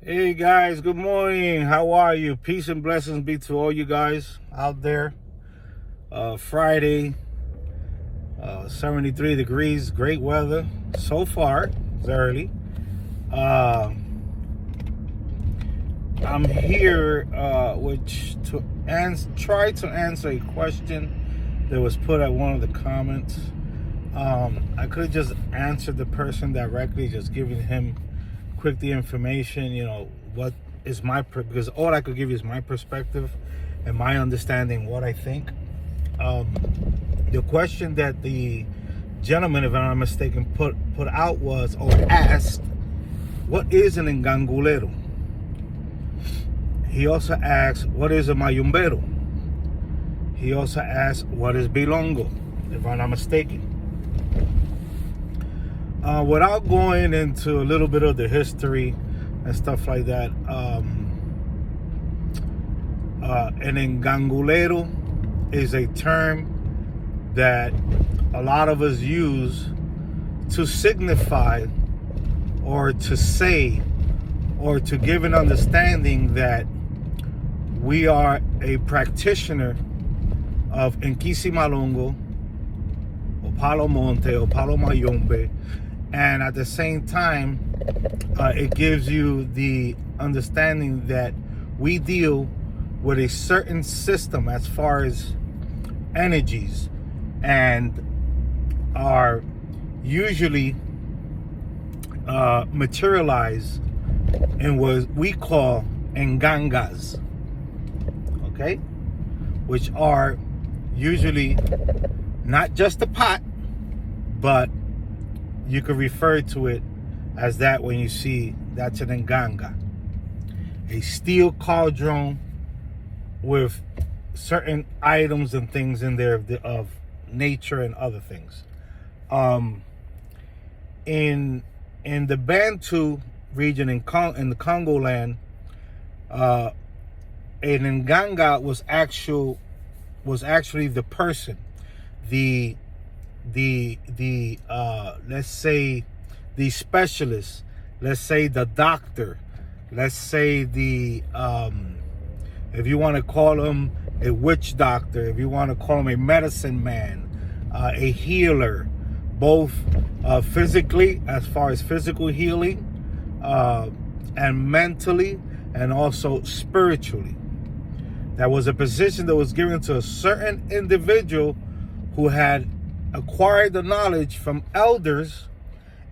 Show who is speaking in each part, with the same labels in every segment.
Speaker 1: Hey guys, good morning. How are you? Peace and blessings be to all you guys out there. Friday, 73 degrees, great weather so far. It's early. Uh, I'm here try to answer a question that was put at one of the comments. I could have just answered the person directly, just giving him quick the information, what is because all I could give you is my perspective and my understanding, what I think. The question that the gentleman, if I'm not mistaken, put out was, or asked, what is an engangulero? He also asked, what is a mayumbero? He also asked, what is bilongo, if I'm not mistaken. Without going into a little bit of the history and stuff like that, an engangulero is a term that a lot of us use to signify or to say or to give an understanding that we are a practitioner of Nkisi Malongo or Palo Monte or Palo Mayombe, and at the same time it gives you the understanding that we deal with a certain system as far as energies, and are usually materialized in what we call engangas, okay, which are usually not just a pot, but you could refer to it as that when you see that's an enganga, a steel cauldron with certain items and things in there of nature and other things. In the Bantu region in the Congo land, an nganga was actually the person, the let's say the specialist, let's say the doctor, let's say the if you want to call him a witch doctor, if you want to call him a medicine man, a healer, both physically, as far as physical healing, and mentally, and also spiritually. That was a position that was given to a certain individual who had acquired the knowledge from elders,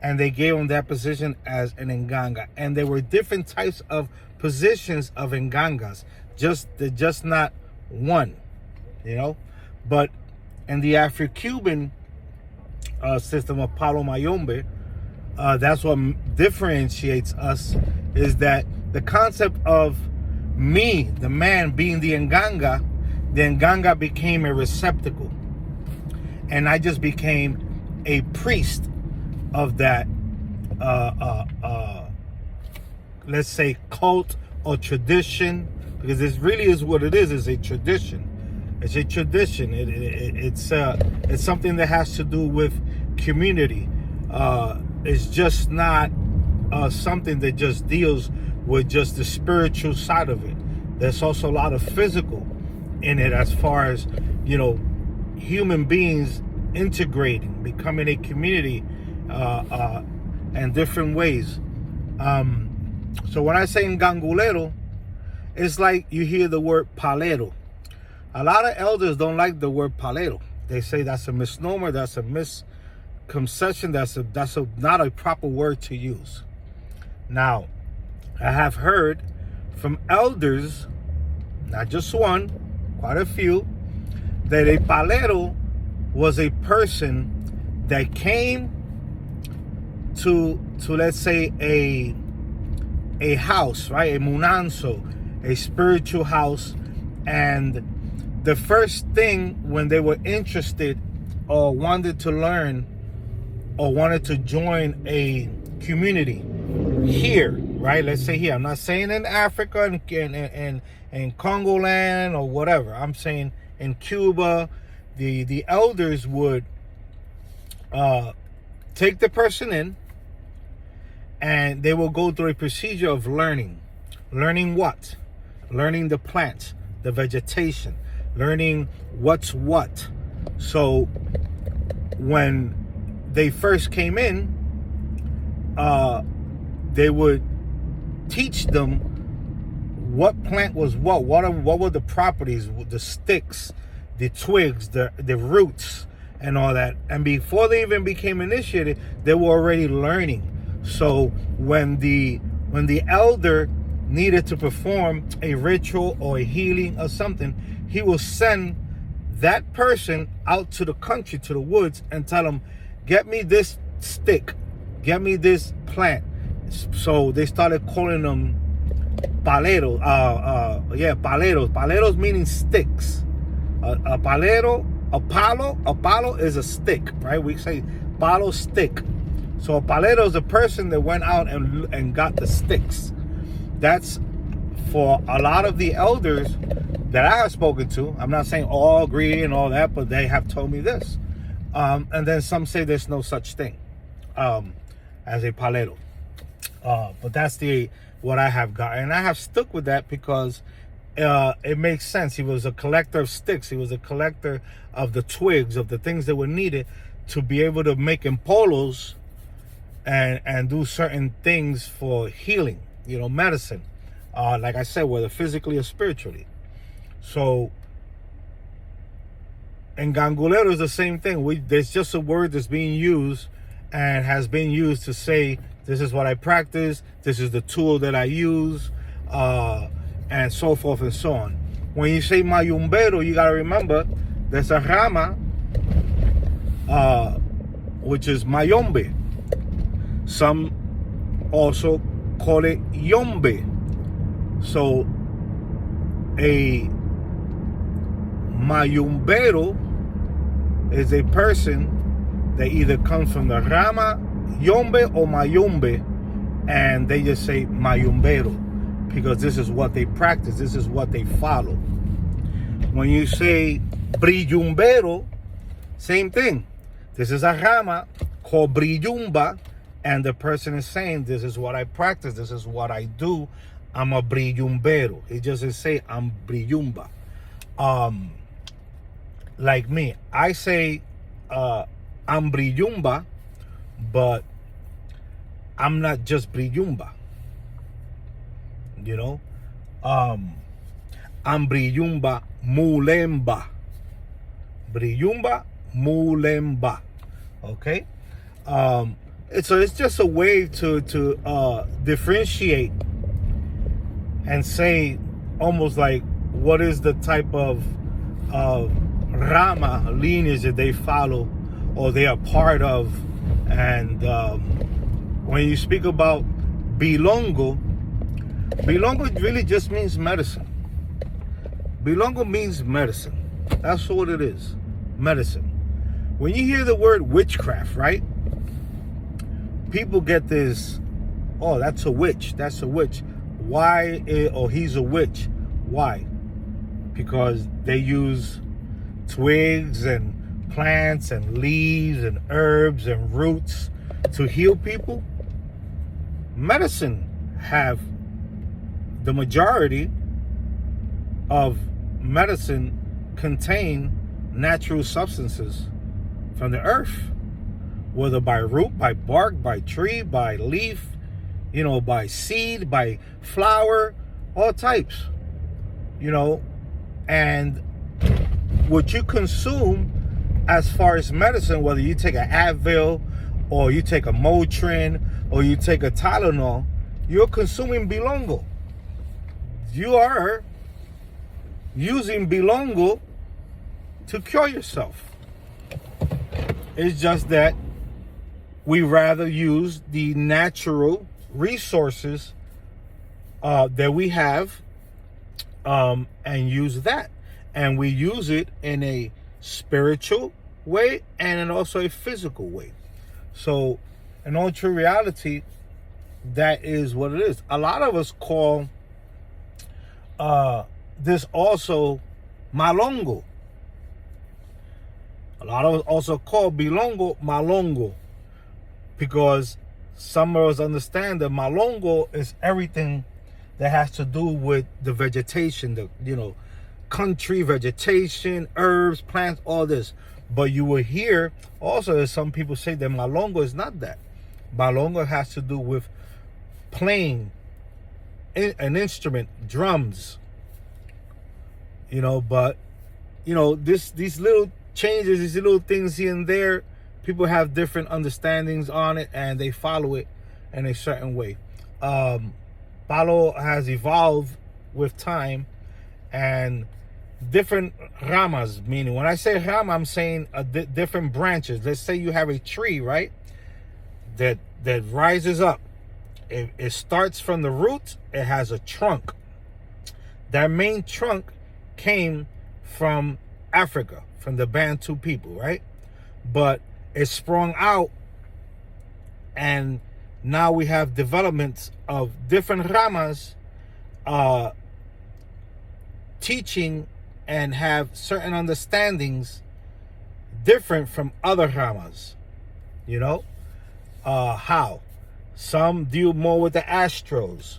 Speaker 1: and they gave him that position as an nganga. And there were different types of positions of ngangas, just not one, But in the Afro-Cuban system of Palo Mayombe, that's what differentiates us, is that the concept of me, the man, being the nganga became a receptacle, and I just became a priest of that let's say cult or tradition, because this really is what it is a tradition. It's a tradition. It's something that has to do with community. It's just not something that just deals with just the spiritual side of it. There's also a lot of physical in it, as far as human beings integrating, becoming a community, and different ways. So when I say ngangulero, it's like you hear the word palero. A lot of elders don't like the word palero. They say that's a misnomer, that's a misconception, that's not a proper word to use. Now, I have heard from elders, not just one, quite a few, that a palero was a person that came to let's say a house, right? A munanso, a spiritual house, and the first thing when they were interested or wanted to learn or wanted to join a community here, right? Let's say here. I'm not saying in Africa and Congo land or whatever. I'm saying in Cuba, the elders would take the person in, and they will go through a procedure of learning. Learning what? Learning the plants, the vegetation, learning what's what. So when they first came in, they would teach them what plant was what were the properties, the sticks, the twigs, the roots, and all that. And before they even became initiated, they were already learning. So when the elder needed to perform a ritual or a healing or something, he will send that person out to the country, to the woods, and tell them, get me this stick, get me this plant. So they started calling them paleros. Paleros. Paleros meaning sticks. A palero, a palo is a stick, right? We say palo, stick. So a palero is a person that went out and got the sticks. That's for a lot of the elders that I have spoken to. I'm not saying all agree and all that, but they have told me this. And then some say there's no such thing as a palero. But that's what I have got. And I have stuck with that because it makes sense. He was a collector of sticks. He was a collector of the twigs, of the things that were needed to be able to make empolos and do certain things for healing, medicine. Like I said, whether physically or spiritually. So, and gangulero is the same thing. There's just a word that's being used and has been used to say, this is what I practice, this is the tool that I use, and so forth and so on. When you say mayumbero, you got to remember there's a rama, which is mayombe. Some also call it yombe. So a mayumbero is a person that either comes from the rama yombe or mayombe, and they just say mayumbero because this is what they practice, this is what they follow. When you say briyumbero, same thing. This is a rama called briyumba, and the person is saying, this is what I practice, this is what I do, I'm a briyumbero. He just say I'm briyumba. Like me, I say I'm briyumba, but I'm not just briyumba. I'm briyumba mulemba. Briyumba mulemba. Okay? It's just a way to differentiate and say almost like what is the type of Rama lineage that they follow or they are part of. And when you speak about Bilongo really just means medicine. Bilongo means medicine. That's what it is, medicine. When you hear the word witchcraft, right? People get this, oh, that's a witch. Why? Or he's a witch. Why? Because they use twigs and plants and leaves and herbs and roots to heal people. Medicine have the majority of medicine contain natural substances from the earth, whether by root, by bark, by tree, by leaf, by seed, by flower, all types, and what you consume as far as medicine, whether you take an Advil or you take a Motrin or you take a Tylenol, you're consuming Bilongo. You are using Bilongo to cure yourself. It's just that we rather use the natural resources that we have and use that. And we use it in a spiritual way and in also a physical way. So in all true reality, that is what it is. A lot of us call this also malongo. A lot of us also call Bilongo malongo because some of us understand that Malongo is everything that has to do with the vegetation, the country vegetation, herbs, plants, all this. But you will hear also that some people say that Malongo is not that. Malongo has to do with playing an instrument, drums. But these little changes, these little things here and there, people have different understandings on it, and they follow it in a certain way. Palo has evolved with time, and different ramas, meaning when I say rama, I'm saying different branches. Let's say you have a tree, right, that rises up. It starts from the root. It has a trunk. That main trunk came from Africa, from the Bantu people, right? But it sprung out, and now we have developments of different ramas teaching and have certain understandings different from other ramas. How? Some deal more with the astros.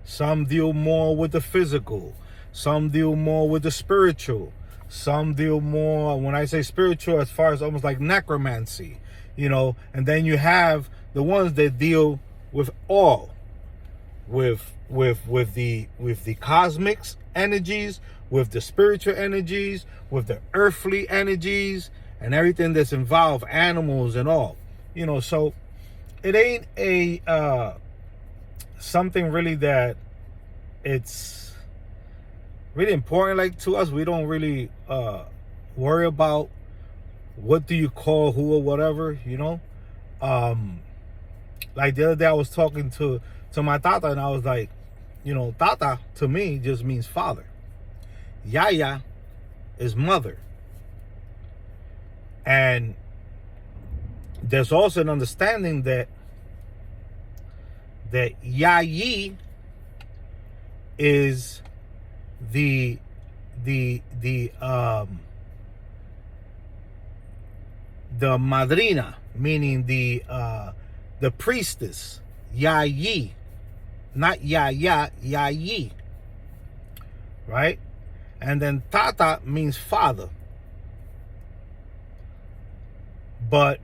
Speaker 1: Some deal more with the physical. Some deal more with the spiritual. Some deal more, when I say spiritual, as far as almost like necromancy, and then you have the ones that deal with all, with the cosmics energies, with the spiritual energies, with the earthly energies, and everything that's involved, animals and all. So it ain't a something really that it's really important like to us. We don't really worry about what do you call who or whatever, like the other day I was talking to my tata, and I was like, tata to me just means father. Yaya is mother. And there's also an understanding that Yayi is the madrina, meaning the priestess. Yayi, not Yaya, Yayi, right? And then Tata means father. But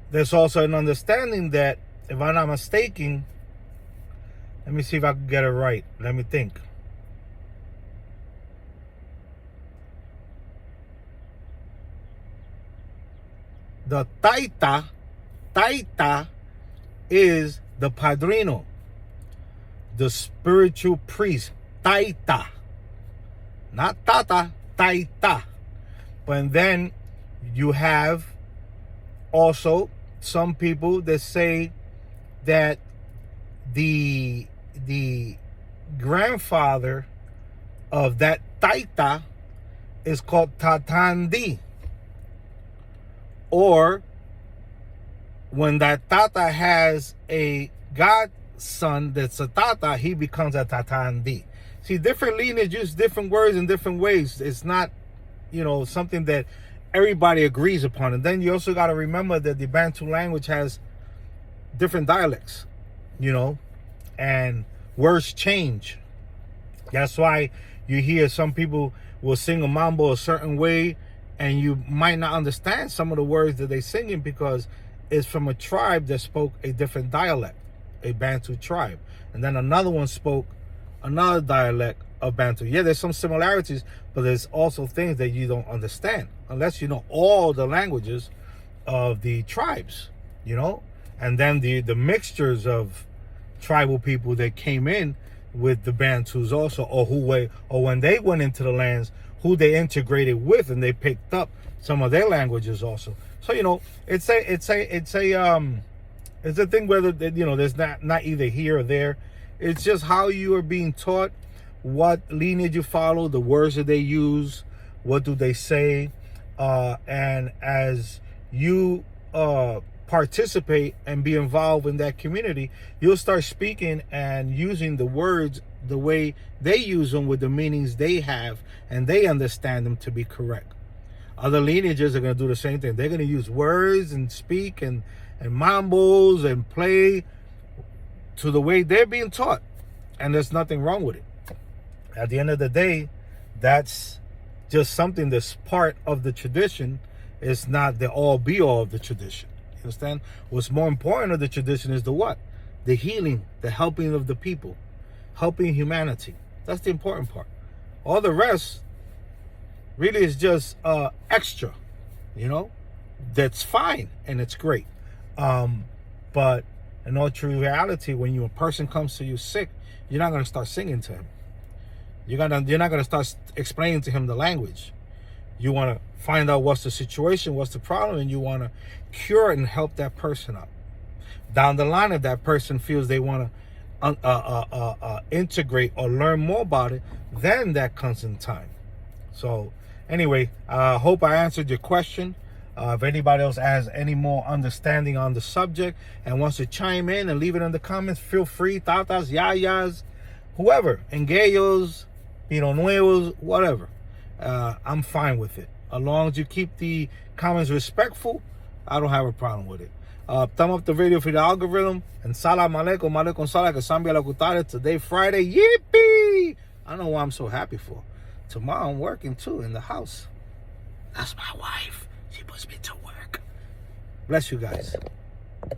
Speaker 1: there's also an understanding that, if I'm not mistaken, let me see if I can get it right. Let me think. The Taita is the padrino, the spiritual priest. Taita, not Tata, Taita. But then you have also some people that say that the grandfather of that Taita is called Tatandi. Or when that Tata has a godson that's a Tata, he becomes a Tatandi. See, different lineage use different words in different ways. It's not, something that everybody agrees upon. And then you also got to remember that the Bantu language has different dialects, and words change. That's why you hear some people will sing a mambo a certain way, and you might not understand some of the words that they're singing because it's from a tribe that spoke a different dialect, a Bantu tribe. And then another one spoke another dialect of Bantu. Yeah, there's some similarities, but there's also things that you don't understand unless you know all the languages of the tribes, and then the mixtures of tribal people that came in with the Bantus also, or when they went into the lands, who they integrated with, and they picked up some of their languages also. So it's a thing whether there's not either here or there. It's just how you are being taught, what lineage you follow, the words that they use, what do they say, and as you participate and be involved in that community, you'll start speaking and using the words the way they use them with the meanings they have, and they understand them to be correct. Other lineages are going to do the same thing. They're going to use words and speak and and mambos and play to the way they're being taught. And there's nothing wrong with it. At the end of the day, that's just something that's part of the tradition. It's not the all be all of the tradition. You understand? What's more important of the tradition is the what? The healing, the helping of the people, helping humanity. That's the important part. All the rest really is just extra, you know? That's fine and it's great. But in all true reality, when a person comes to you sick, you're not going to start singing to him. You're not going to start explaining to him the language. You want to find out what's the situation, what's the problem, and you want to cure it and help that person out. Down the line, if that person feels they want to integrate or learn more about it, then that comes in time. So anyway, I hope I answered your question. If anybody else has any more understanding on the subject and wants to chime in and leave it in the comments, feel free. Tatas, yayas, whoever, engellos, Pino Nuevos, whatever. I'm fine with it. As long as you keep the comments respectful, I don't have a problem with it. Thumb up the video for the algorithm. And salam alaikum, alaikum salam, kasambia lakutare. Today, Friday. Yippee! I don't know why I'm so happy for. Tomorrow I'm working too in the house. That's my wife. She puts me to work. Bless you guys.